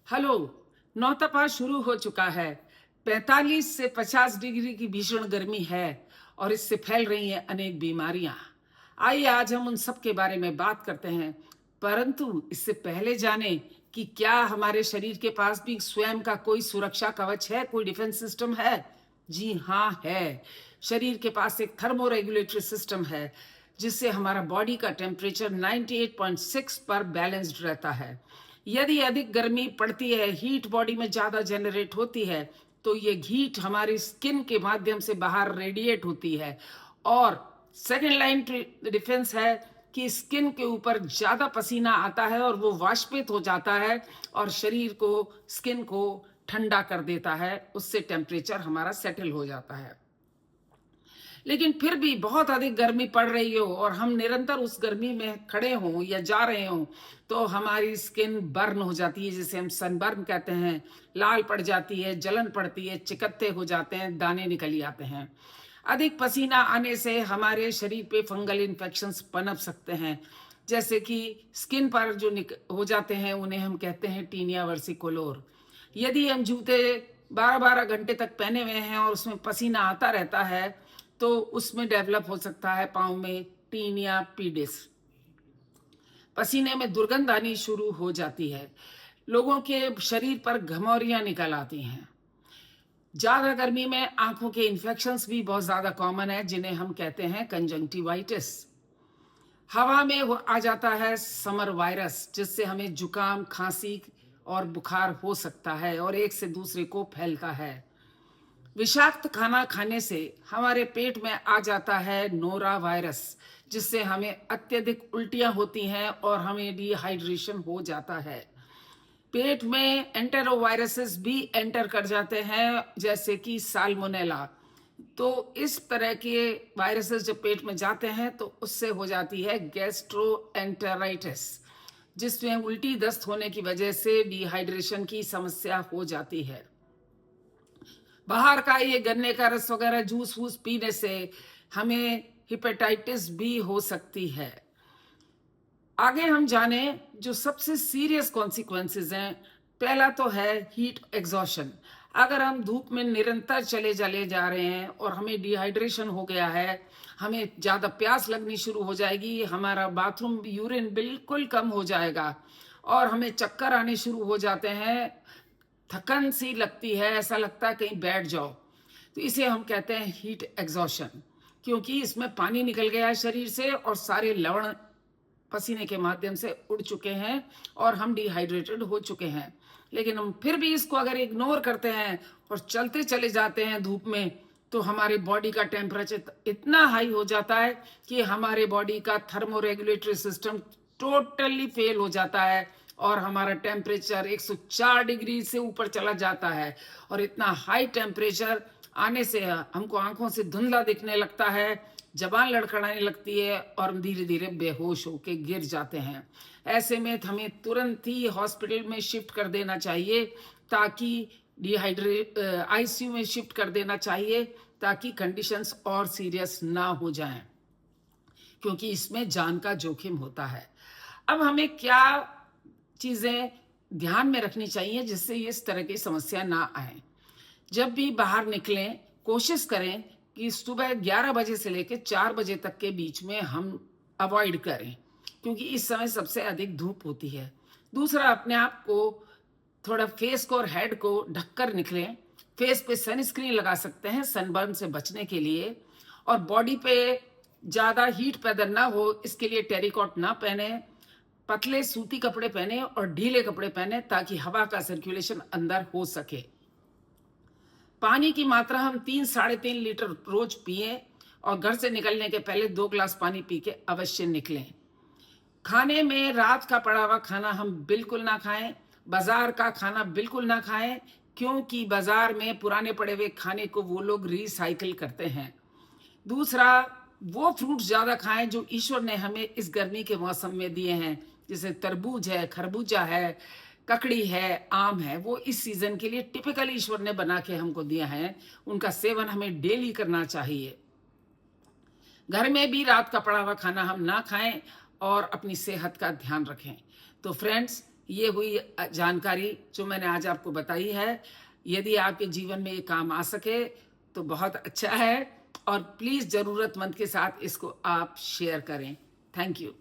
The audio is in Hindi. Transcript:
हेलो। नौतपा शुरू हो चुका है। 45 से 50 डिग्री की भीषण गर्मी है और इससे फैल रही हैं अनेक बीमारियां। आइए आज हम उन सब के बारे में बात करते हैं, परंतु इससे पहले जानें कि क्या हमारे शरीर के पास भी स्वयं का कोई सुरक्षा कवच है, कोई डिफेंस सिस्टम है। जी हाँ, है। शरीर के पास एक थर्मोरेगुलेटरी सिस्टम है जिससे हमारा बॉडी का टेम्परेचर 98.6 पर बैलेंस्ड रहता है। यदि अधिक गर्मी पड़ती है, हीट बॉडी में ज्यादा जनरेट होती है, तो ये हीट हमारी स्किन के माध्यम से बाहर रेडिएट होती है। और सेकेंड लाइन डिफेंस है कि स्किन के ऊपर ज्यादा पसीना आता है और वो वाष्पित हो जाता है और शरीर को, स्किन को ठंडा कर देता है। उससे टेम्परेचर हमारा सेटल हो जाता है। लेकिन फिर भी बहुत अधिक गर्मी पड़ रही हो और हम निरंतर उस गर्मी में खड़े हों या जा रहे हों, तो हमारी स्किन बर्न हो जाती है, जिसे हम सनबर्न कहते हैं। लाल पड़ जाती है, जलन पड़ती है, चिकत्ते हो जाते हैं, दाने निकल आते हैं। अधिक पसीना आने से हमारे शरीर पे फंगल इन्फेक्शंस पनप सकते हैं, जैसे कि स्किन पर जो हो जाते हैं, उन्हें हम कहते हैं टीनिया वर्सिकोलोर। यदि हम जूते 12-12 घंटे तक पहने हुए हैं और उसमें पसीना आता रहता है, तो उसमें डेवलप हो सकता है पाँव में टीनिया पीडिस। पसीने में दुर्गंध आनी शुरू हो जाती है। लोगों के शरीर पर घमौरियां निकल आती हैं। ज्यादा गर्मी में आंखों के इन्फेक्शंस भी बहुत ज्यादा कॉमन है, जिन्हें हम कहते हैं कंजंक्टिवाइटिस। हवा में आ जाता है समर वायरस, जिससे हमें जुकाम, खांसी और बुखार हो सकता है और एक से दूसरे को फैलता है। विषाक्त खाना खाने से हमारे पेट में आ जाता है नोरा वायरस, जिससे हमें अत्यधिक उल्टियां होती हैं और हमें डिहाइड्रेशन हो जाता है। पेट में एंटेरोवायरसेस भी एंटर कर जाते हैं, जैसे कि साल्मोनेला। तो इस तरह के वायरसेस जब पेट में जाते हैं तो उससे हो जाती है गैस्ट्रोएंटेराइटिस, जिसमें उल्टी दस्त होने की वजह से डिहाइड्रेशन की समस्या हो जाती है। बाहर का ये गन्ने का रस वगैरह जूस वूस पीने से हमें हिपेटाइटिस भी हो सकती है। आगे हम जाने जो सबसे सीरियस कॉन्सिक्वेंसेस हैं। पहला तो है हीट एग्जॉशन। अगर हम धूप में निरंतर चले जा रहे हैं और हमें डिहाइड्रेशन हो गया है, हमें ज़्यादा प्यास लगनी शुरू हो जाएगी, हमारा बाथरूम यूरिन बिल्कुल कम हो जाएगा और हमें चक्कर आने शुरू हो जाते हैं, थकन सी लगती है, ऐसा लगता है कहीं बैठ जाओ। तो इसे हम कहते हैं हीट एग्जॉशन, क्योंकि इसमें पानी निकल गया है शरीर से और सारे लवण पसीने के माध्यम से उड़ चुके हैं और हम डिहाइड्रेटेड हो चुके हैं। लेकिन हम फिर भी इसको अगर इग्नोर करते हैं और चलते चले जाते हैं धूप में, तो हमारे बॉडी का टेम्परेचर इतना हाई हो जाता है कि हमारे बॉडी का थर्मोरेगुलेटरी सिस्टम टोटली फेल हो जाता है और हमारा टेम्परेचर 104 डिग्री से ऊपर चला जाता है। और इतना हाई टेम्परेचर आने से हमको आंखों से धुंधला दिखने लगता है, जबान लड़खड़ाने लगती है और धीरे धीरे बेहोश होके गिर जाते हैं। ऐसे में हमें तुरंत ही हॉस्पिटल में शिफ्ट कर देना चाहिए, ताकि आईसीयू में शिफ्ट कर देना चाहिए, ताकि कंडीशंस और सीरियस ना हो जाएं, क्योंकि इसमें जान का जोखिम होता है। अब हमें क्या चीजें ध्यान में रखनी चाहिए जिससे इस तरह की समस्या ना आए। जब भी बाहर निकलें, कोशिश करें कि सुबह 11 बजे से लेकर 4 बजे तक के बीच में हम अवॉइड करें, क्योंकि इस समय सबसे अधिक धूप होती है। दूसरा, अपने आप को थोड़ा फेस को और हेड को ढककर निकलें। फेस पे सनस्क्रीन लगा सकते हैं सनबर्न से बचने के लिए, और बॉडी पे ज़्यादा हीट पैदा ना हो इसके लिए टेरिकॉट ना पहने, पतले सूती कपड़े पहने और ढीले कपड़े पहने, ताकि हवा का सर्कुलेशन अंदर हो सके। पानी की मात्रा हम 3-3.5 लीटर रोज पिए और घर से निकलने के पहले 2 ग्लास पानी पी के अवश्य निकलें। खाने में रात का पड़ा हुआ खाना हम बिल्कुल ना खाएं। बाजार का खाना बिल्कुल ना खाएं, क्योंकि बाजार में पुराने पड़े हुए खाने को वो लोग रिसाइकिल करते हैं। दूसरा, वो फ्रूट ज्यादा खाएं जो ईश्वर ने हमें इस गर्मी के मौसम में दिए हैं, जैसे तरबूज है, खरबूजा है, ककड़ी है, आम है। वो इस सीजन के लिए टिपिकल ईश्वर ने बना के हमको दिया है। उनका सेवन हमें डेली करना चाहिए। घर में भी रात का पड़ा हुआ खाना हम ना खाएं और अपनी सेहत का ध्यान रखें। तो फ्रेंड्स, ये हुई जानकारी जो मैंने आज आपको बताई है। यदि आपके जीवन में ये काम आ सके तो बहुत अच्छा है, और प्लीज़ ज़रूरतमंद के साथ इसको आप शेयर करें। Thank you.